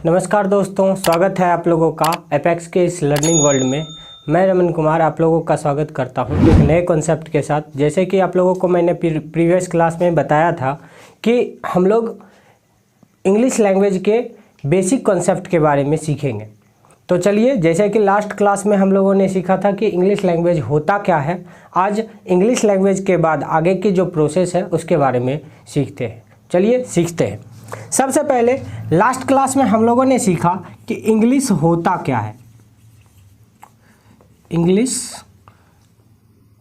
नमस्कार दोस्तों, स्वागत है आप लोगों का एपेक्स के इस लर्निंग वर्ल्ड में। मैं रमन कुमार आप लोगों का स्वागत करता हूं एक नए कॉन्सेप्ट के साथ। जैसे कि आप लोगों को मैंने प्रीवियस क्लास में बताया था कि हम लोग इंग्लिश लैंग्वेज के बेसिक कॉन्सेप्ट के बारे में सीखेंगे। तो चलिए, जैसे कि लास्ट क्लास में हम लोगों ने सीखा था कि इंग्लिश लैंग्वेज होता क्या है, आज इंग्लिश लैंग्वेज के बाद आगे की जो प्रोसेस है उसके बारे में सीखते हैं। चलिए सीखते हैं। सबसे पहले लास्ट क्लास में हम लोगों ने सीखा कि इंग्लिश होता क्या है। इंग्लिश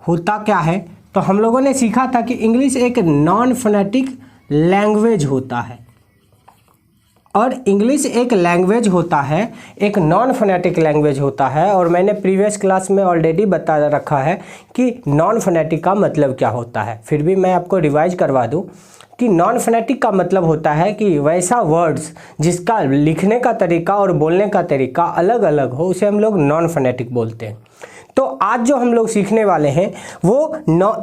होता क्या है, तो हम लोगों ने सीखा था कि इंग्लिश एक नॉन फोनेटिक लैंग्वेज होता है। और इंग्लिश एक लैंग्वेज होता है, एक नॉन फोनेटिक लैंग्वेज होता है। और मैंने प्रीवियस क्लास में ऑलरेडी बता रखा है कि नॉन फोनेटिक का मतलब क्या होता है। फिर भी मैं आपको रिवाइज करवा दूं कि नॉन फोनेटिक का मतलब होता है कि वैसा वर्ड्स जिसका लिखने का तरीका और बोलने का तरीका अलग अलग हो, उसे हम लोग नॉन फोनेटिक बोलते हैं। तो आज जो हम लोग सीखने वाले हैं वो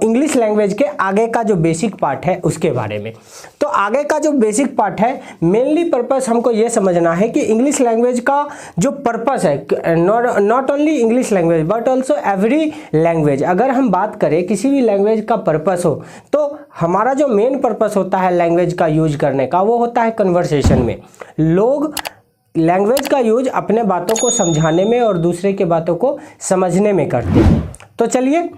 इंग्लिश लैंग्वेज के आगे का जो बेसिक पार्ट है उसके बारे में। तो आगे का जो बेसिक पार्ट है, मेनली पर्पस हमको ये समझना है कि इंग्लिश लैंग्वेज का जो पर्पस है, not only English language but also every language. अगर हम बात करें किसी भी लैंग्वेज का पर्पस हो, तो हमारा जो मेन पर्पस होता है लैंग्वेज का यूज करने का, वो होता है कन्वर्सेशन में। लोग लैंग्वेज का यूज अपने बातों को समझाने में और दूसरे के बातों को समझने में करते हैं। तो चलिए,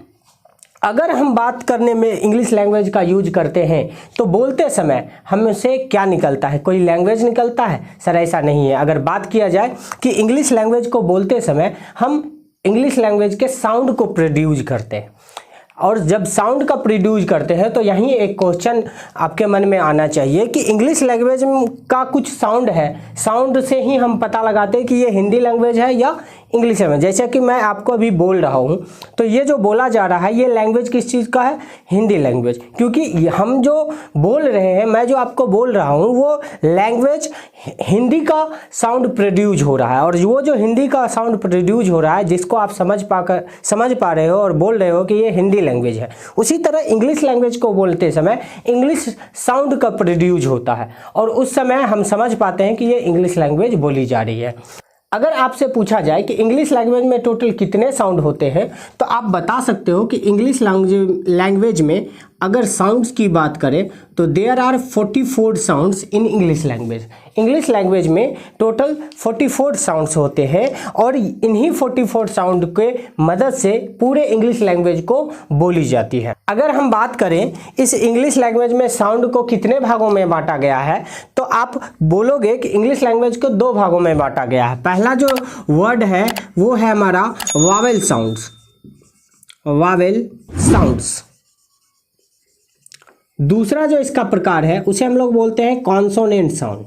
अगर हम बात करने में इंग्लिश लैंग्वेज का यूज करते हैं तो बोलते समय हमसे क्या निकलता है? कोई लैंग्वेज निकलता है? सर ऐसा नहीं है। अगर बात किया जाए कि इंग्लिश लैंग्वेज को बोलते समय हम इंग्लिश लैंग्वेज के साउंड को प्रोड्यूस करते हैं, और जब साउंड का प्रोड्यूस करते हैं तो यहीं एक क्वेश्चन आपके मन में आना चाहिए कि इंग्लिश लैंग्वेज का कुछ साउंड है, साउंड से ही हम पता लगाते हैं कि ये हिंदी लैंग्वेज है या इंग्लिश लैंग्वेज। जैसे कि मैं आपको अभी बोल रहा हूँ, तो ये जो बोला जा रहा है ये लैंग्वेज किस चीज़ का है? हिंदी लैंग्वेज। क्योंकि हम जो बोल रहे हैं, मैं जो आपको बोल रहा हूँ, वो लैंग्वेज हिंदी का साउंड प्रोड्यूस हो रहा है। और वो जो हिंदी का साउंड प्रोड्यूस हो रहा है, जिसको आप समझ पा रहे हो और बोल रहे हो कि ये हिंदी लैंग्वेज है, उसी तरह इंग्लिश लैंग्वेज को बोलते समय इंग्लिश साउंड का प्रोड्यूस होता है, और उस समय हम समझ पाते हैं कि ये इंग्लिश लैंग्वेज बोली जा रही है। अगर आपसे पूछा जाए कि इंग्लिश लैंग्वेज में टोटल कितने साउंड होते हैं, तो आप बता सकते हो कि इंग्लिश लैंग्वेज में अगर साउंड्स की बात करें तो there are 44 sounds in English language. English language में टोटल 44 साउंड्स होते हैं, और इन्हीं 44 साउंड के मदद से पूरे इंग्लिश लैंग्वेज को बोली जाती है। अगर हम बात करें इस इंग्लिश लैंग्वेज में साउंड को कितने भागों में बांटा गया है, तो आप बोलोगे कि इंग्लिश लैंग्वेज को 2 भागों में बांटा गया है। पहला जो वर्ड है वो है हमारा वावेल साउंड्स, वावेल साउंड्स। दूसरा जो इसका प्रकार है उसे हम लोग बोलते हैं कॉन्सोनेंट साउंड।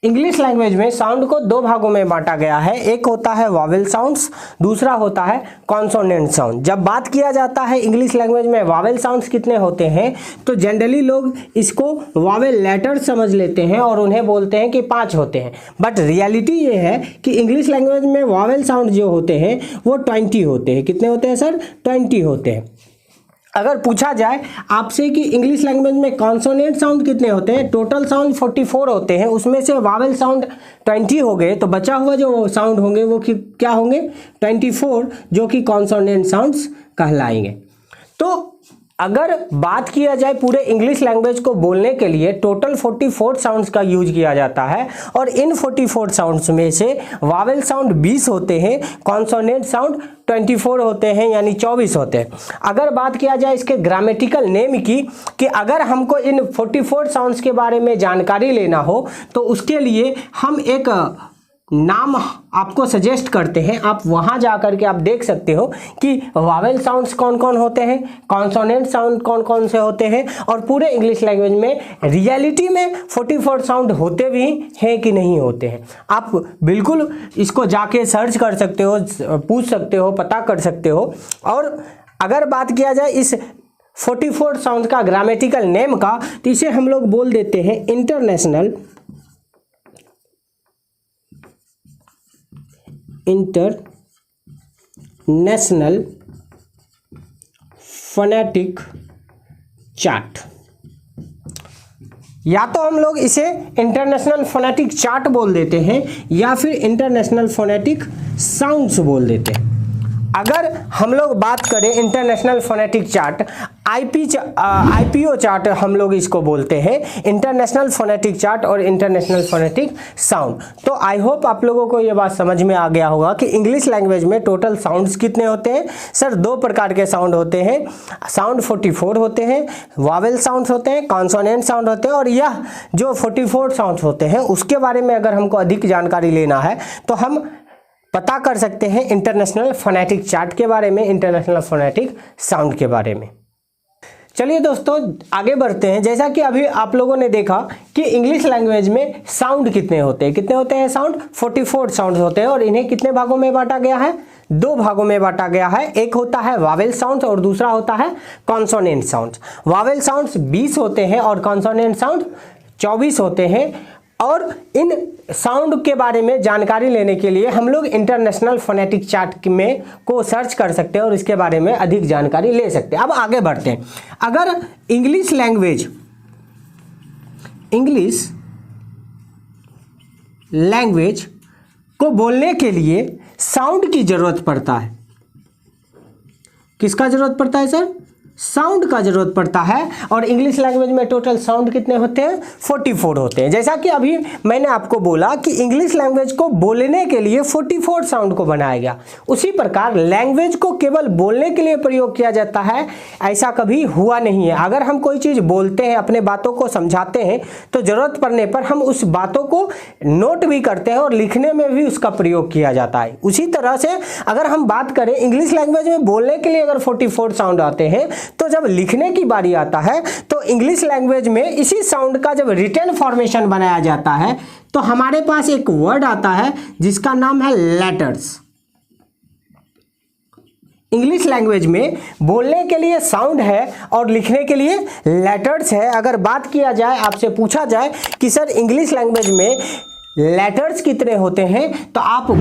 इंग्लिश लैंग्वेज में साउंड को 2 भागों में बांटा गया है, एक होता है वावेल साउंड्स, दूसरा होता है कॉन्सोनेंट साउंड। जब बात किया जाता है इंग्लिश लैंग्वेज में वावेल साउंड्स कितने होते हैं, तो जनरली लोग इसको वावेल लेटर समझ लेते हैं और उन्हें बोलते हैं कि 5 होते हैं। बट रियलिटी ये है कि इंग्लिश लैंग्वेज में वावेल साउंड जो होते हैं वो 20 होते हैं। कितने होते हैं सर? 20 होते हैं। अगर पूछा जाए आपसे कि इंग्लिश लैंग्वेज में कॉन्सोनेंट साउंड कितने होते हैं, टोटल साउंड 44 होते हैं, उसमें से वावेल साउंड 20 हो गए, तो बचा हुआ जो साउंड होंगे वो क्या होंगे? 24, जो कि कॉन्सोनेंट साउंड्स कहलाएंगे। तो अगर बात किया जाए पूरे इंग्लिश लैंग्वेज को बोलने के लिए टोटल 44 साउंड्स का यूज किया जाता है, और इन 44 साउंड्स में से वावेल साउंड 20 होते हैं, कॉन्सोनेंट साउंड 24 होते हैं, यानी 24 होते हैं। अगर बात किया जाए इसके ग्रामेटिकल नेम की, कि अगर हमको इन 44 साउंड्स के बारे में जानकारी लेना हो, तो उसके लिए हम एक नाम आपको सजेस्ट करते हैं। आप वहां जाकर के आप देख सकते हो कि वावेल साउंड्स कौन कौन होते हैं, कॉन्सोनेंट साउंड कौन कौन से होते हैं, और पूरे इंग्लिश लैंग्वेज में रियलिटी में 44 साउंड होते भी हैं कि नहीं होते हैं। आप बिल्कुल इसको जाके सर्च कर सकते हो, पूछ सकते हो, पता कर सकते हो। और अगर बात किया जाए इस 44 साउंड का ग्रामेटिकल नेम का, तो इसे हम लोग बोल देते हैं इंटरनेशनल फोनेटिक चार्ट, या तो हम लोग इसे इंटरनेशनल फोनेटिक चार्ट बोल देते हैं या फिर इंटरनेशनल फोनेटिक साउंड्स बोल देते हैं। अगर हम लोग बात करें international phonetic chart, IPO chart हम लोग इसको बोलते हैं, इंटरनेशनल फोनेटिक चार्ट और इंटरनेशनल फोनेटिक साउंड। तो आई होप आप लोगों को ये बात समझ में आ गया होगा कि इंग्लिश लैंग्वेज में टोटल साउंड्स कितने होते हैं। सर 2 प्रकार के साउंड होते हैं, साउंड 44 होते हैं, वावेल साउंड्स होते हैं, कॉन्सोनेंट साउंड होते हैं। और यह जो 44 साउंड्स होते हैं उसके बारे में अगर हमको अधिक जानकारी लेना है तो हम पता कर सकते हैं इंटरनेशनल फोनेटिक चार्ट के बारे में, इंटरनेशनल फोनेटिक साउंड के बारे में। चलिए दोस्तों आगे बढ़ते हैं। जैसा कि अभी आप लोगों ने देखा कि इंग्लिश लैंग्वेज में साउंड कितने होते हैं साउंड 44 साउंड होते हैं और इन्हें कितने भागों में बांटा गया है, 2 भागों में बांटा गया है। एक होता है वावेल साउंड और दूसरा होता है कॉन्सोनेंट साउंड। वावेल साउंड्स 20 होते हैं और कॉन्सोनेंट साउंड 24 होते हैं। और इन साउंड के बारे में जानकारी लेने के लिए हम लोग इंटरनेशनल फोनेटिक चार्ट में को सर्च कर सकते हैं और इसके बारे में अधिक जानकारी ले सकते हैं। अब आगे बढ़ते हैं। अगर इंग्लिश लैंग्वेज को बोलने के लिए साउंड की जरूरत पड़ता है। किसका जरूरत पड़ता है सर? साउंड का जरूरत पड़ता है। और इंग्लिश लैंग्वेज में टोटल साउंड कितने होते हैं? 44 होते हैं। जैसा कि अभी मैंने आपको बोला कि इंग्लिश लैंग्वेज को बोलने के लिए 44 साउंड को बनाया गया, उसी प्रकार लैंग्वेज को केवल बोलने के लिए प्रयोग किया जाता है ऐसा कभी हुआ नहीं है। अगर हम कोई चीज़ बोलते हैं, अपने बातों को समझाते हैं, तो ज़रूरत पड़ने पर हम उस बातों को नोट भी करते हैं और लिखने में भी उसका प्रयोग किया जाता है। उसी तरह से अगर हम बात करें इंग्लिश लैंग्वेज में बोलने के लिए अगर 44 साउंड आते हैं, तो जब लिखने की बारी आता है तो इंग्लिश लैंग्वेज में इसी साउंड का जब रिटन फॉर्मेशन बनाया जाता है तो हमारे पास एक वर्ड आता है जिसका नाम है लेटर्स। इंग्लिश लैंग्वेज में बोलने के लिए साउंड है और लिखने के लिए लेटर्स है। अगर बात किया जाए, आपसे पूछा जाए कि सर इंग्लिश लैंग्वेज में लेटर्स कितने होते हैं, तो आप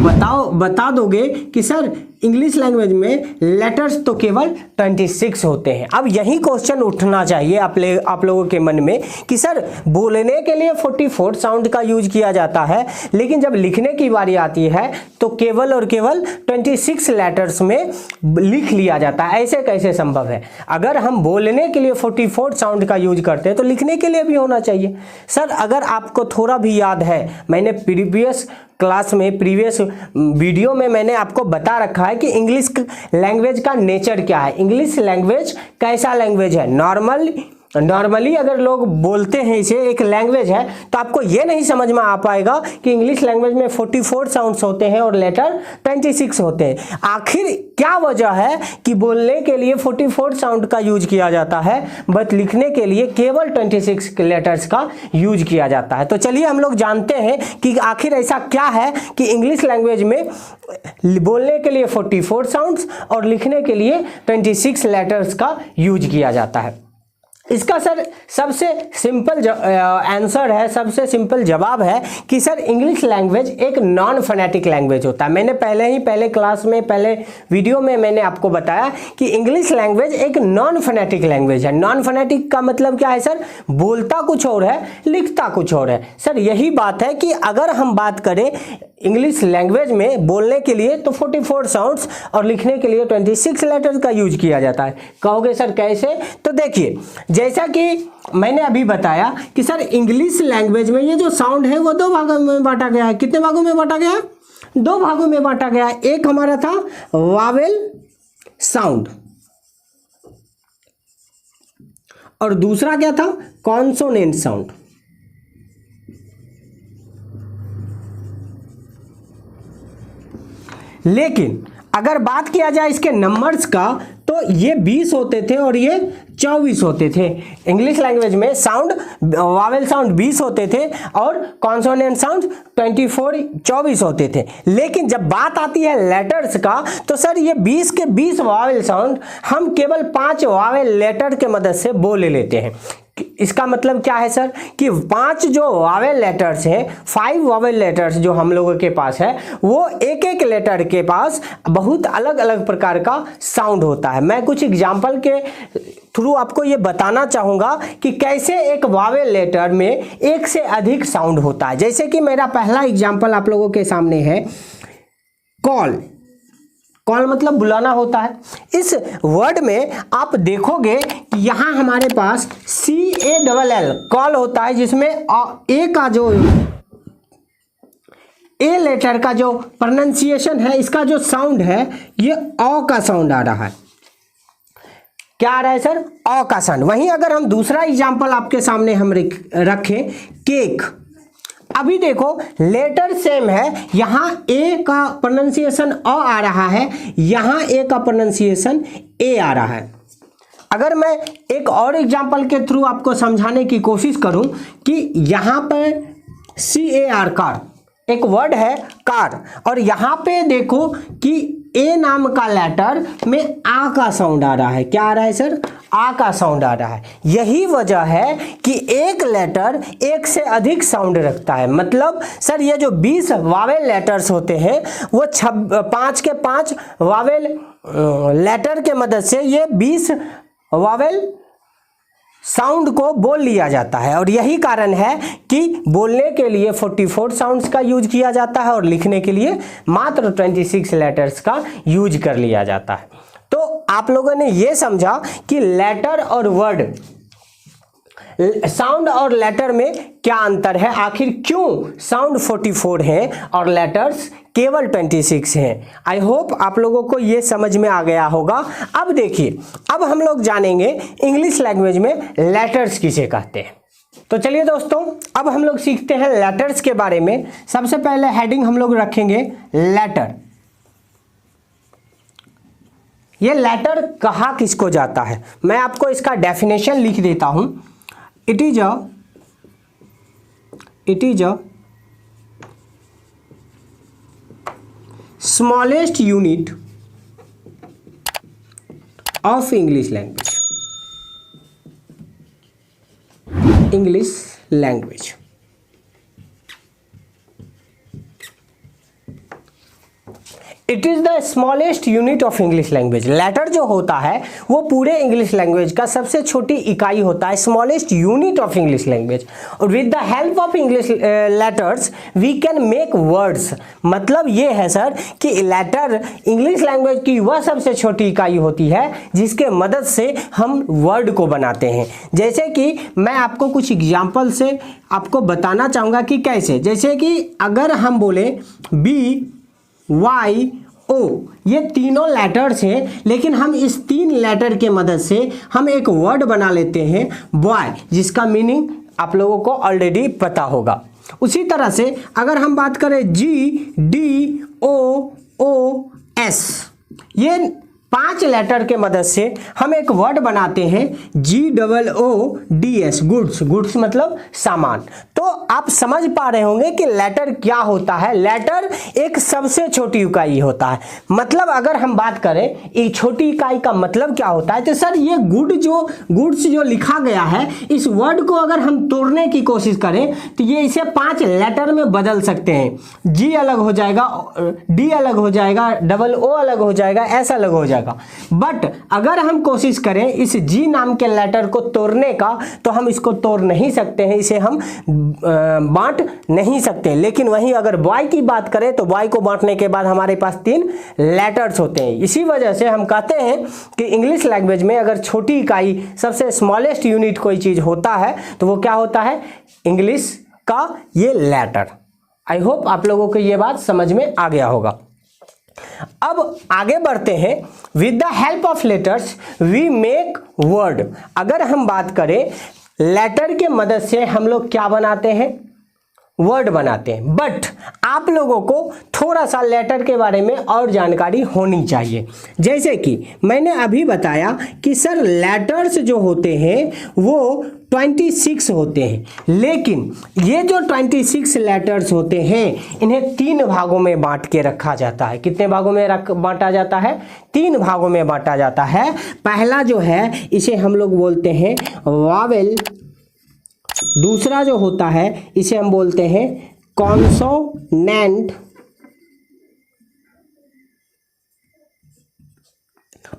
बता दोगे कि सर इंग्लिश लैंग्वेज में लेटर्स तो केवल 26 होते हैं। अब यही क्वेश्चन उठना चाहिए आप लोगों के मन में कि सर बोलने के लिए 44 साउंड का यूज किया जाता है, लेकिन जब लिखने की बारी आती है तो केवल और केवल 26 लेटर्स में लिख लिया जाता है। ऐसे कैसे संभव है? अगर हम बोलने के लिए 44 साउंड का यूज करते हैं तो लिखने के लिए भी होना चाहिए। सर अगर आपको थोड़ा भी याद है, मैंने प्रीवियस क्लास में, प्रीवियस वीडियो में मैंने आपको बता रखा है कि इंग्लिश लैंग्वेज का नेचर क्या है, इंग्लिश लैंग्वेज कैसा लैंग्वेज है। नॉर्मली अगर लोग बोलते हैं इसे एक लैंग्वेज है, तो आपको ये नहीं समझ में आ पाएगा कि इंग्लिश लैंग्वेज में 44 साउंड्स होते हैं और लेटर 26 होते हैं। आखिर क्या वजह है कि बोलने के लिए 44 साउंड का यूज किया जाता है बट लिखने के लिए केवल 26 लेटर्स का यूज किया जाता है? तो चलिए हम लोग जानते हैं कि आखिर ऐसा क्या है कि इंग्लिश लैंग्वेज में बोलने के लिए 44 साउंड्स और लिखने के लिए 26 लेटर्स का यूज किया जाता है। इसका सर सबसे सिंपल आंसर है, सबसे सिंपल जवाब है कि सर इंग्लिश लैंग्वेज एक नॉन फोनेटिक लैंग्वेज होता है। मैंने पहले क्लास में, पहले वीडियो में मैंने आपको बताया कि इंग्लिश लैंग्वेज एक नॉन फोनेटिक लैंग्वेज है। नॉन फोनेटिक का मतलब क्या है सर? बोलता कुछ और है, लिखता कुछ और है। सर यही बात है कि अगर हम बात करें इंग्लिश लैंग्वेज में बोलने के लिए तो 44 साउंड्स और लिखने के लिए 26 लेटर्स का यूज किया जाता है। कहोगे सर कैसे? तो देखिए, जैसा कि मैंने अभी बताया कि सर इंग्लिश लैंग्वेज में ये जो साउंड है वो 2 भागों में बांटा गया है। कितने भागों में बांटा गया? 2 भागों में बांटा गया है। एक हमारा था वावेल साउंड और दूसरा क्या था? Consonant sound. लेकिन अगर बात किया जाए इसके नंबर्स का तो ये 20 होते थे और ये 24 होते थे। इंग्लिश लैंग्वेज में साउंड, वावेल साउंड 20 होते थे और कॉन्सोनेंट साउंड 24 होते थे। लेकिन जब बात आती है लेटर्स का तो सर ये 20 के 20 वावेल साउंड हम केवल 5 वावेल लेटर के मदद से बोल लेते हैं। इसका मतलब क्या है सर कि 5 जो वावेल लेटर्स हैं, 5 वावेल लेटर्स जो हम लोगों के पास है, वो एक एक लेटर के पास बहुत अलग अलग प्रकार का साउंड होता है। मैं कुछ एग्जाम्पल के थ्रू आपको ये बताना चाहूँगा कि कैसे एक वावेल लेटर में एक से अधिक साउंड होता है। जैसे कि मेरा पहला एग्जाम्पल आप लोगों के सामने है कॉल। कॉल मतलब बुलाना होता है। इस वर्ड में आप देखोगे कि यहाँ हमारे पास CALL कॉल होता है, जिसमें ए का जो ए लेटर का जो प्रोनाउंसिएशन है, इसका जो साउंड है ये अ का साउंड आ रहा है। क्या आ रहा है सर? अ का साउंड। वहीं अगर हम दूसरा एग्जाम्पल आपके सामने हम रखें केक, अभी देखो लेटर सेम है, यहाँ ए का प्रोनाउंसिएशन अ आ रहा है, यहाँ ए का प्रोनाउंसिएशन ए आ रहा है। अगर मैं एक और एग्जाम्पल के थ्रू आपको समझाने की कोशिश करूं कि यहाँ पर CAR कार एक वर्ड है कार, और यहाँ पे देखो कि ए नाम का लेटर में आ का साउंड आ रहा है। क्या आ रहा है सर? आ का साउंड आ रहा है। यही वजह है कि एक लेटर एक से अधिक साउंड रखता है। मतलब सर ये जो 20 वावेल लेटर्स होते हैं वो 5 के 5 वावेल लेटर के मदद से ये 20 वावेल साउंड को बोल लिया जाता है। और यही कारण है कि बोलने के लिए 44 साउंड्स का यूज किया जाता है और लिखने के लिए मात्र 26 लेटर्स का यूज कर लिया जाता है। तो आप लोगों ने ये समझा कि लेटर और वर्ड, साउंड और लेटर में क्या अंतर है, आखिर क्यों साउंड 44 है और लेटर्स केवल 26 हैं। आई होप आप लोगों को ये समझ में आ गया होगा। अब देखिए, अब हम लोग जानेंगे इंग्लिश लैंग्वेज में लेटर्स किसे कहते हैं। तो चलिए दोस्तों, अब हम लोग सीखते हैं लेटर्स के बारे में। सबसे पहले हेडिंग हम लोग रखेंगे लेटर। ये लेटर कहा किसको जाता है, मैं आपको इसका डेफिनेशन लिख देता हूं। It is a smallest unit of English language. It is the smallest unit of English language. Letter जो होता है वो पूरे इंग्लिश लैंग्वेज का सबसे छोटी इकाई होता है, smallest unit of English language. और with the help of English letters we can make words. मतलब ये है सर कि लेटर इंग्लिश लैंग्वेज की वह सबसे छोटी इकाई होती है जिसके मदद से हम वर्ड को बनाते हैं। जैसे कि मैं आपको कुछ एग्जाम्पल से आपको बताना चाहूँगा कि कैसे। जैसे कि अगर हम बोले BYO, ये तीनों लेटर्स हैं, लेकिन हम इस 3 लेटर के मदद से हम एक वर्ड बना लेते हैं बॉय, जिसका मीनिंग आप लोगों को ऑलरेडी पता होगा। उसी तरह से अगर हम बात करें GDOOS, ये 5 लेटर के मदद से हम एक वर्ड बनाते हैं GOODS, गुड्स। गुड्स मतलब सामान। तो आप समझ पा रहे होंगे कि लेटर क्या होता है। लेटर एक सबसे छोटी इकाई होता है। मतलब अगर हम बात करें ये छोटी इकाई का मतलब क्या होता है, तो सर ये गुड्स जो लिखा गया है, इस वर्ड को अगर हम तोड़ने की कोशिश करें तो ये इसे 5 लेटर में बदल सकते हैं। G अलग हो जाएगा, D अलग हो जाएगा, OO अलग हो जाएगा, S अलग हो जाएगा। बट अगर हम कोशिश करें इस G नाम के लेटर को तोड़ने का, तो हम इसको तोड़ नहीं सकते हैं, इसे हम बांट नहीं सकते। लेकिन वहीं अगर बॉय की बात करें तो बॉय को बांटने के बाद हमारे पास 3 लेटर्स होते हैं। इसी वजह से हम कहते हैं कि इंग्लिश लैंग्वेज में अगर छोटी इकाई, सबसे स्मॉलेस्ट यूनिट कोई चीज होता है तो वो क्या होता है, इंग्लिश का ये लेटर। आई होप आप लोगों को ये बात समझ में आ गया होगा। अब आगे बढ़ते हैं। With the help of letters we make word. अगर हम बात करें लेटर के मदद से हम लोग क्या बनाते हैं, वर्ड बनाते हैं। बट आप लोगों को थोड़ा सा लेटर के बारे में और जानकारी होनी चाहिए। जैसे कि मैंने अभी बताया कि सर लेटर्स जो होते हैं वो 26 होते हैं, लेकिन ये जो 26 लेटर्स होते हैं इन्हें 3 भागों में बांट के रखा जाता है। कितने भागों में बांटा जाता है? 3 भागों में बांटा जाता है। पहला जो है इसे हम लोग बोलते हैं वावेल दूसरा जो होता है इसे हम बोलते हैं कॉन्सोनेंट,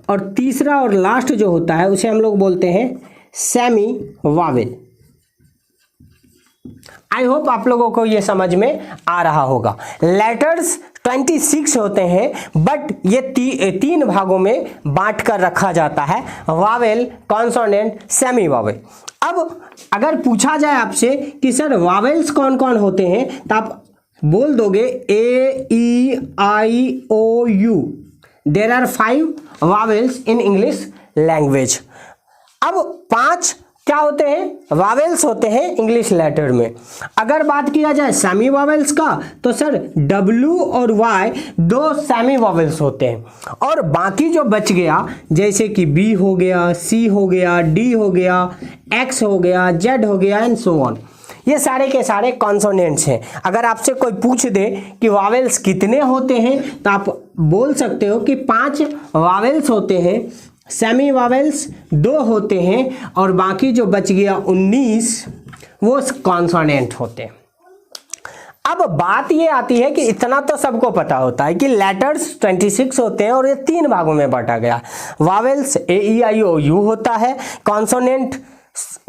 और तीसरा और लास्ट जो होता है उसे हम लोग बोलते हैं सेमी वावेल। आई होप आप लोगों को ये समझ में आ रहा होगा। लेटर्स 26 होते हैं, बट ये तीन भागों में बांट कर रखा जाता है, वावेल, कॉन्सोनेंट, सेमी वावेल। अब अगर पूछा जाए आपसे कि सर वावेल्स कौन कौन होते हैं, तो आप बोल दोगे A E I O U. There are 5 vowels in English language. अब 5 क्या होते हैं, वावेल्स होते हैं इंग्लिश लेटर में। अगर बात किया जाए सेमी वावेल्स का, तो सर W और Y 2 सेमी वावेल्स होते हैं, और बाकी जो बच गया जैसे कि B हो गया, C हो गया, D हो गया, X हो गया, Z हो गया एंड सो ऑन, ये सारे के सारे कॉन्सोनेंट्स हैं। अगर आपसे कोई पूछ दे कि वावेल्स कितने होते हैं, तो आप बोल सकते हो कि 5 वावेल्स होते हैं, सेमी वावेल्स 2 होते हैं, और बाकी जो बच गया 19 वो कॉन्सोनेंट होते हैं। अब बात ये आती है कि इतना तो सबको पता होता है कि लेटर्स 26 होते हैं और ये 3 भागों में बांटा गया। Vowels A E I O U होता है, consonant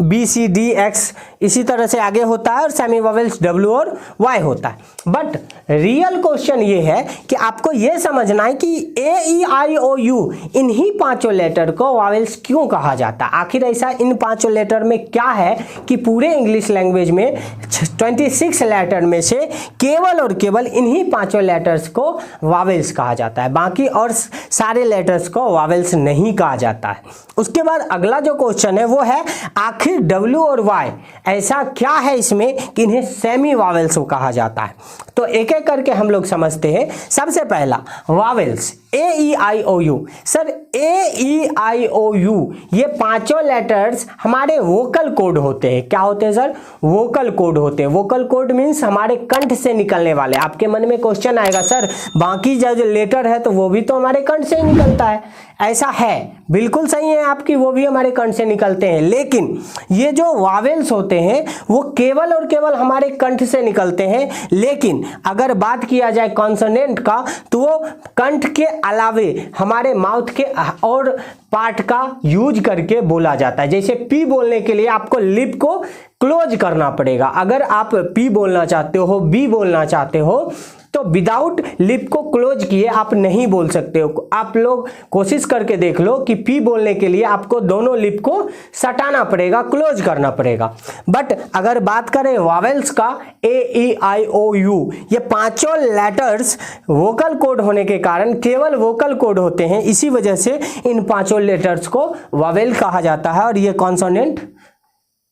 B C D X इसी तरह से आगे होता है, और सेमी वावेल्स W और Y होता है। बट रियल क्वेश्चन ये है कि आपको ये समझना है कि ए ई आई ओ यू इन्हीं 5 लेटर को वावेल्स क्यों कहा जाता है। आखिर ऐसा इन 5 लेटर में क्या है कि पूरे इंग्लिश लैंग्वेज में 26 लेटर में से केवल और केवल इन्हीं 5 लेटर्स को वावेल्स कहा जाता है, बाकी और सारे लेटर्स को वावेल्स नहीं कहा जाता है। उसके बाद अगला जो क्वेश्चन है वो है आखिर W और Y ऐसा क्या है इसमें कि इन्हें सेमी वावेल्स कहा जाता है। तो एक एक करके हम लोग समझते हैं। सबसे पहला vowels A E I O U. Sir A E I O U ये 5 लेटर्स हमारे वोकल कोड होते हैं। क्या होते हैं सर? वोकल कोड होते हैं। वोकल कोड मीन्स हमारे कंठ से निकलने वाले। आपके मन में क्वेश्चन आएगा सर बाकी जो लेटर है तो वो भी तो हमारे कंठ से ही निकलता है। ऐसा है, बिल्कुल सही है आपकी, वो भी हमारे कंठ से निकलते हैं, लेकिन ये जो वावेल्स होते हैं वो केवल और केवल हमारे कंठ से निकलते हैं। लेकिन अगर बात किया जाए कॉन्सोनेंट का तो वो कंठ के अलावे हमारे माउथ के और पार्ट का यूज करके बोला जाता है। जैसे पी बोलने के लिए आपको लिप को क्लोज करना पड़ेगा। अगर आप पी बोलना चाहते हो, बी बोलना चाहते हो तो विदाउट लिप को क्लोज किए आप नहीं बोल सकते हो। आप लोग कोशिश करके देख लो कि पी बोलने के लिए आपको दोनों लिप को सटाना पड़ेगा, क्लोज करना पड़ेगा। बट अगर बात करें वावेल्स का ए ई आई ओ यू, ये 5 लेटर्स वोकल कोड होने के कारण केवल वोकल कोड होते हैं, इसी वजह से इन 5 लेटर्स को वावेल कहा जाता है। और ये consonant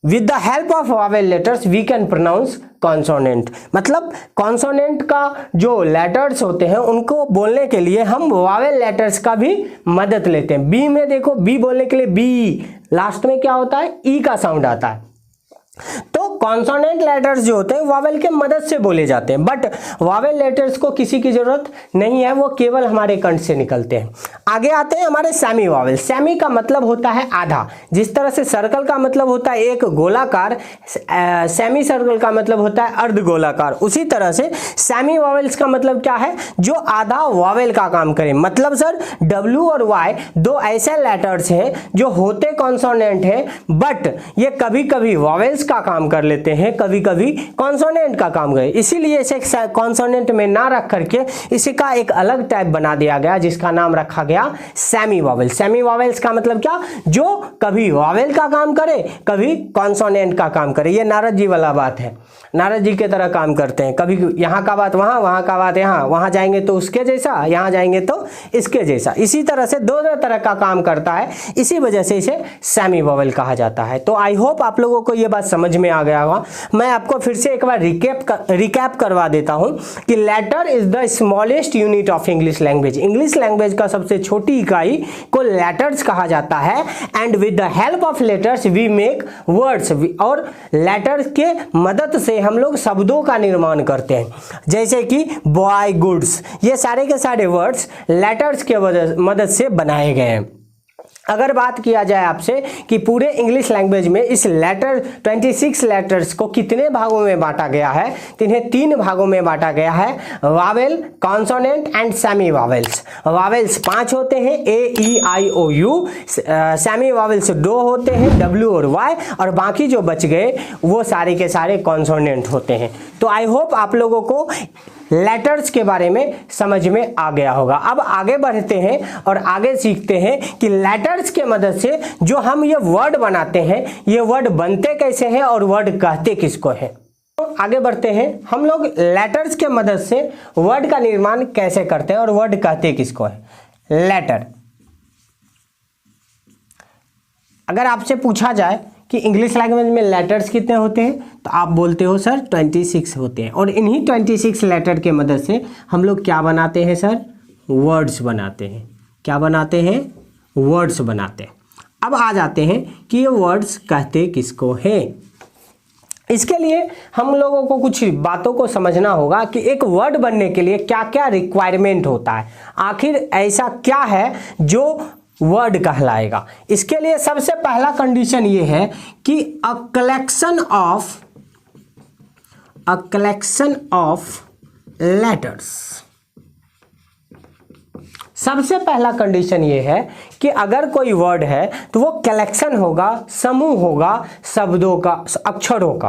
with the help of vowel letters we can pronounce consonant. मतलब कॉन्सोनेंट का जो लेटर्स होते हैं उनको बोलने के लिए हम वावेल लेटर्स का भी मदद लेते हैं। बी में देखो, बी बोलने के लिए बी, लास्ट में क्या होता है? ई का साउंड आता है। तो कॉन्सोनेंट लेटर्स जो होते हैं वावेल के मदद से बोले जाते हैं, बट वावेल लेटर्स को किसी की जरूरत नहीं है, वो केवल हमारे कंठ से निकलते हैं। आगे आते हैं हमारे सेमी वावेल। सेमी का मतलब होता है आधा। जिस तरह से सर्कल का मतलब होता है एक गोलाकार, सेमी सर्कल का मतलब होता है अर्ध गोलाकार, उसी तरह से सेमी वावेल्स का मतलब क्या है? जो आधा वावेल का काम करे। मतलब सर W और Y 2 ऐसे लेटर्स हैं जो होते कॉन्सोनेंट हैं, बट ये कभी कभी वावेल्स का काम कर लेते हैं, कभी कभी कॉन्सोनेंट का काम करे। इसीलिए इसे कॉन्सोनेंट में ना रख करके इसका एक अलग टाइप बना दिया गया जिसका नाम रखा गया सेमी वावेल। सेमी वावेल्स का मतलब क्या? जो कभी वावेल का काम करे, कभी कॉन्सोनेंट का काम करे। ये नारद जी वाला बात है, नारद जी के तरह काम करते हैं। कभी यहाँ का बात वहाँ, वहाँ का बात यहाँ, वहाँ जाएंगे तो उसके जैसा, यहाँ जाएंगे तो इसके जैसा। इसी तरह से दो तरह का काम करता है, इसी वजह से इसे सेमी वावेल कहा जाता है। तो आई होप आप लोगों को ये बात समझ में आ गया होगा। मैं आपको फिर से एक बार रिकैप करवा देता हूँ कि letter is the smallest unit of English language. English language का सबसे छोटी इकाई को लेटर्स कहा जाता है। And with the help of letters we make words. और लेटर्स के मदद से हम लोग शब्दों का निर्माण करते हैं, जैसे कि बॉय, गुड्स, ये सारे के सारे वर्ड्स लेटर्स के मदद से बनाए गए हैं। अगर बात किया जाए आपसे कि पूरे इंग्लिश लैंग्वेज में इस लेटर 26 लेटर्स को कितने भागों में बांटा गया है, तो इन्हें 3 भागों में बांटा गया है, Wavell, consonant and semi vowels. Vowels 5 होते हैं, ए E I O you. Semi vowels 2 होते हैं, डब्ल्यू और वाई, और बाकी जो बच गए वो सारे के सारे कॉन्सोनेंट होते हैं। तो आई होप आप लोगों को लेटर्स के बारे में समझ में आ गया होगा। अब आगे बढ़ते हैं और आगे सीखते हैं कि लेटर्स के मदद से जो हम ये वर्ड बनाते हैं, ये वर्ड बनते कैसे हैं और वर्ड कहते किसको हैं। तो आगे बढ़ते हैं, हम लोग लेटर्स के मदद से वर्ड का निर्माण कैसे करते हैं और वर्ड कहते किसको है। लेटर, अगर आपसे पूछा जाए कि इंग्लिश लैंग्वेज में लेटर्स कितने होते हैं, तो आप बोलते हो सर 26 होते हैं, और इन्हीं 26 लेटर के मदद से हम लोग क्या बनाते हैं सर, वर्ड्स बनाते हैं। क्या बनाते हैं, वर्ड्स बनाते हैं। अब आ जाते हैं कि ये वर्ड्स कहते किसको हैं। इसके लिए हम लोगों को कुछ बातों को समझना होगा कि एक वर्ड बनने के लिए क्या क्या रिक्वायरमेंट होता है, आखिर ऐसा क्या है जो वर्ड कहलाएगा। इसके लिए सबसे पहला कंडीशन ये है कि अ कलेक्शन ऑफ लेटर्स। सबसे पहला कंडीशन ये है कि अगर कोई वर्ड है तो वो कलेक्शन होगा, समूह होगा शब्दों का, अक्षरों का।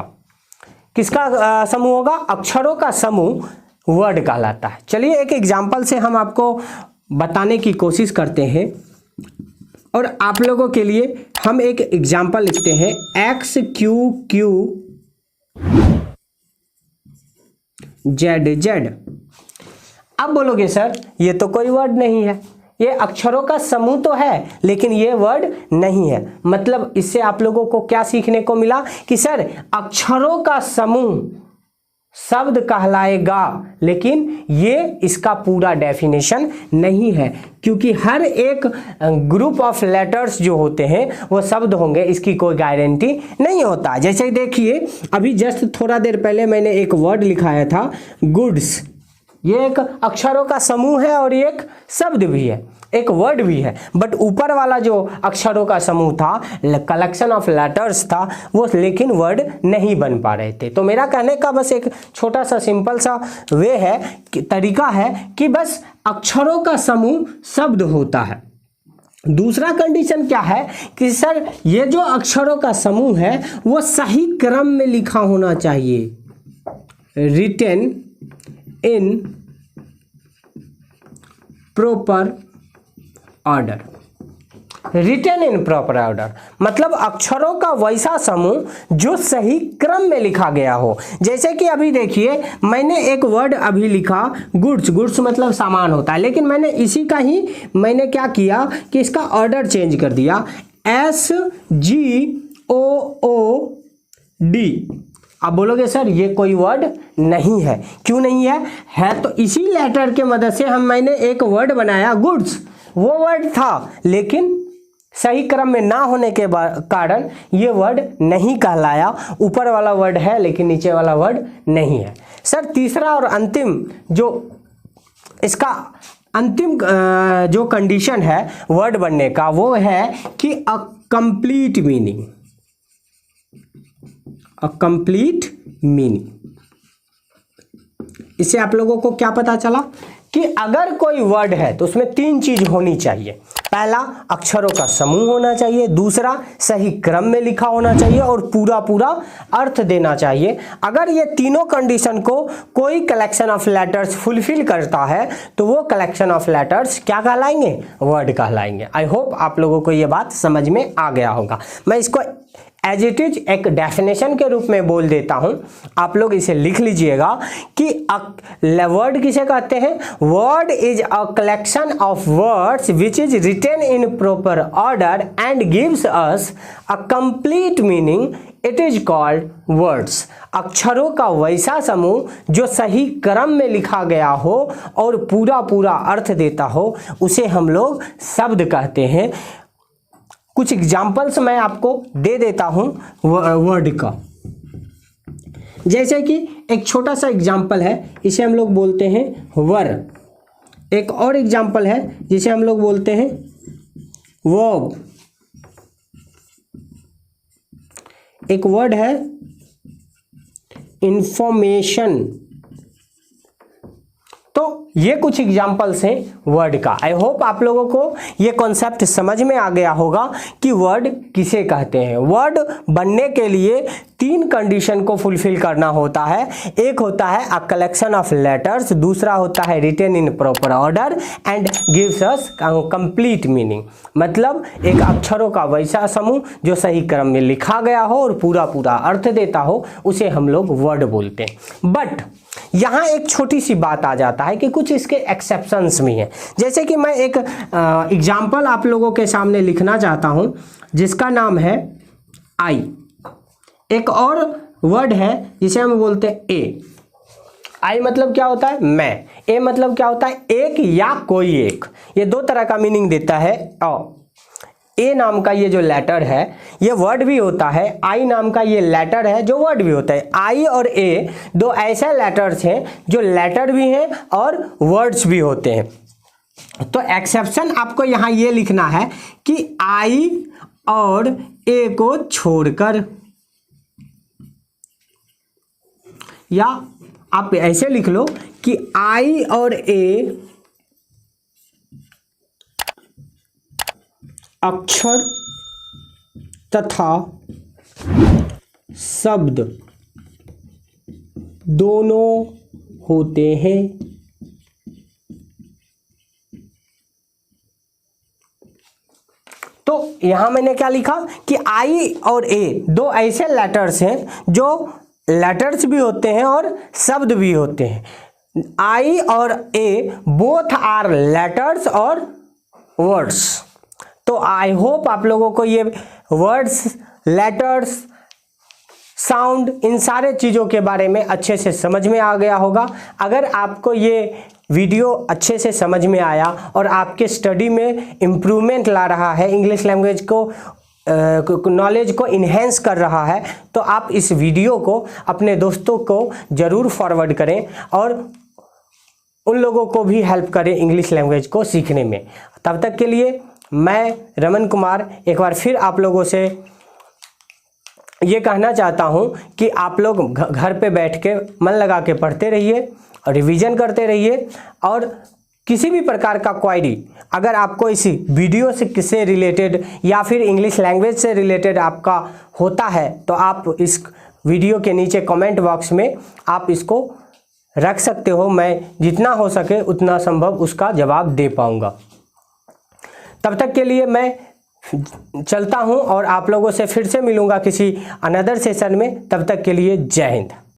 किसका समूह होगा, अक्षरों का समूह वर्ड कहलाता है। चलिए एक एग्जांपल से हम आपको बताने की कोशिश करते हैं, और आप लोगों के लिए हम एक एग्जाम्पल लिखते हैं, x Q Q Z Z. अब बोलोगे सर ये तो कोई वर्ड नहीं है, ये अक्षरों का समूह तो है लेकिन ये वर्ड नहीं है। मतलब इससे आप लोगों को क्या सीखने को मिला कि सर अक्षरों का समूह शब्द कहलाएगा, लेकिन ये इसका पूरा डेफिनेशन नहीं है, क्योंकि हर एक ग्रुप ऑफ लेटर्स जो होते हैं वो शब्द होंगे, इसकी कोई गारंटी नहीं होता। जैसे देखिए अभी जस्ट थोड़ा देर पहले मैंने एक वर्ड लिखाया था गुड्स। ये एक अक्षरों का समूह है और ये एक शब्द भी है, एक वर्ड भी है, बट ऊपर वाला जो अक्षरों का समूह था, कलेक्शन ऑफ लेटर्स था, वो लेकिन वर्ड नहीं बन पा रहे थे। तो मेरा कहने का बस एक छोटा सा सिंपल सा वे है कि तरीका है कि बस अक्षरों का समूह शब्द होता है। दूसरा कंडीशन क्या है कि सर ये जो अक्षरों का समूह है वो सही क्रम में लिखा होना चाहिए, written in proper order. Written in proper order मतलब अक्षरों का वैसा समूह जो सही क्रम में लिखा गया हो। जैसे कि अभी देखिए मैंने एक वर्ड अभी लिखा गुड्स। गुड्स मतलब सामान होता है, लेकिन मैंने इसी का ही मैंने क्या किया कि इसका ऑर्डर चेंज कर दिया, SGOOD। आप बोलोगे सर ये कोई वर्ड नहीं है। क्यों नहीं है तो इसी लेटर के मदद से मैंने एक वर्ड बनाया गुड्स। वो वर्ड था लेकिन सही क्रम में ना होने के कारण ये वर्ड नहीं कहलाया। ऊपर वाला वर्ड है लेकिन नीचे वाला वर्ड नहीं है। सर तीसरा और अंतिम जो इसका अंतिम जो कंडीशन है वर्ड बनने का वो है कि अ कंप्लीट मीनिंग। अ कंप्लीट मीनिंग। इससे आप लोगों को क्या पता चला कि अगर कोई वर्ड है तो उसमें 3 चीज होनी चाहिए। पहला अक्षरों का समूह होना चाहिए, दूसरा सही क्रम में लिखा होना चाहिए और पूरा पूरा अर्थ देना चाहिए। अगर ये तीनों कंडीशन को कोई कलेक्शन ऑफ लेटर्स फुलफिल करता है तो वो कलेक्शन ऑफ लेटर्स क्या कहलाएंगे, वर्ड कहलाएंगे। आई होप आप लोगों को ये बात समझ में आ गया होगा। मैं इसको एज इट इज एक डेफिनेशन के रूप में बोल देता हूं, आप लोग इसे लिख लीजिएगा कि वर्ड किसे कहते हैं। Word is a collection of words which is written in proper order and gives us a complete meaning, it is called words. अक्षरों का वैसा समूह जो सही क्रम में लिखा गया हो और पूरा पूरा अर्थ देता हो उसे हम लोग शब्द कहते हैं। कुछ एग्जाम्पल्स मैं आपको दे देता हूं वर्ड का। जैसे कि एक छोटा सा एग्जाम्पल है, इसे हम लोग बोलते हैं वर। एक और एग्जाम्पल है जिसे हम लोग बोलते हैं वर्ब, एक वर्ड है इंफॉर्मेशन। तो ये कुछ एग्जाम्पल्स हैं वर्ड का। आई होप आप लोगों को ये कॉन्सेप्ट समझ में आ गया होगा कि वर्ड किसे कहते हैं। वर्ड बनने के लिए 3 कंडीशन को फुलफिल करना होता है। एक होता है अ कलेक्शन ऑफ लेटर्स, दूसरा होता है written in proper order and gives us complete meaning, मतलब एक अक्षरों का वैसा समूह जो सही क्रम में लिखा गया हो और पूरा पूरा अर्थ देता हो, उसे हम लोग वर्ड बोलते हैं। बट यहाँ एक छोटी सी बात आ जाता है कि कुछ इसके एक्सेप्शंस भी हैं। जैसे कि मैं एक एग्जाम्पल आप लोगों के सामने लिखना चाहता हूँ जिसका नाम है आई। एक और वर्ड है जिसे हम बोलते हैं ए। आई मतलब क्या होता है? मैं। ए मतलब क्या होता है? एक या कोई एक। ये 2 तरह का मीनिंग देता है। ए नाम का ये जो लेटर है ये वर्ड भी होता है, आई नाम का ये लेटर है जो वर्ड भी होता है। आई और ए 2 ऐसे लेटर्स हैं जो लेटर भी हैं और वर्ड्स भी होते हैं। तो एक्सेप्शन आपको यहाँ ये लिखना है कि आई और ए को छोड़कर, या आप ऐसे लिख लो कि आई और ए अक्षर तथा शब्द दोनों होते हैं। तो यहां मैंने क्या लिखा कि आई और ए 2 ऐसे लेटर्स हैं जो लेटर्स भी होते हैं और शब्द भी होते हैं। आई और ए बोथ आर लेटर्स और वर्ड्स। तो आई होप आप लोगों को ये वर्ड्स, लेटर्स, साउंड, इन सारे चीज़ों के बारे में अच्छे से समझ में आ गया होगा। अगर आपको ये वीडियो अच्छे से समझ में आया और आपके स्टडी में इम्प्रूवमेंट ला रहा है, इंग्लिश लैंग्वेज को नॉलेज को इन्हेंस कर रहा है, तो आप इस वीडियो को अपने दोस्तों को ज़रूर फॉरवर्ड करें और उन लोगों को भी हेल्प करें इंग्लिश लैंग्वेज को सीखने में। तब तक के लिए मैं रमन कुमार एक बार फिर आप लोगों से ये कहना चाहता हूँ कि आप लोग घर पे बैठ के मन लगा के पढ़ते रहिए और रिवीजन करते रहिए। और किसी भी प्रकार का क्वेरी अगर आपको इसी वीडियो से रिलेटेड या फिर इंग्लिश लैंग्वेज से रिलेटेड आपका होता है तो आप इस वीडियो के नीचे कमेंट बॉक्स में आप इसको रख सकते हो। मैं जितना हो सके उतना संभव उसका जवाब दे पाऊँगा। तब तक के लिए मैं चलता हूं और आप लोगों से फिर से मिलूंगा किसी अनदर सेशन में। तब तक के लिए जय हिंद।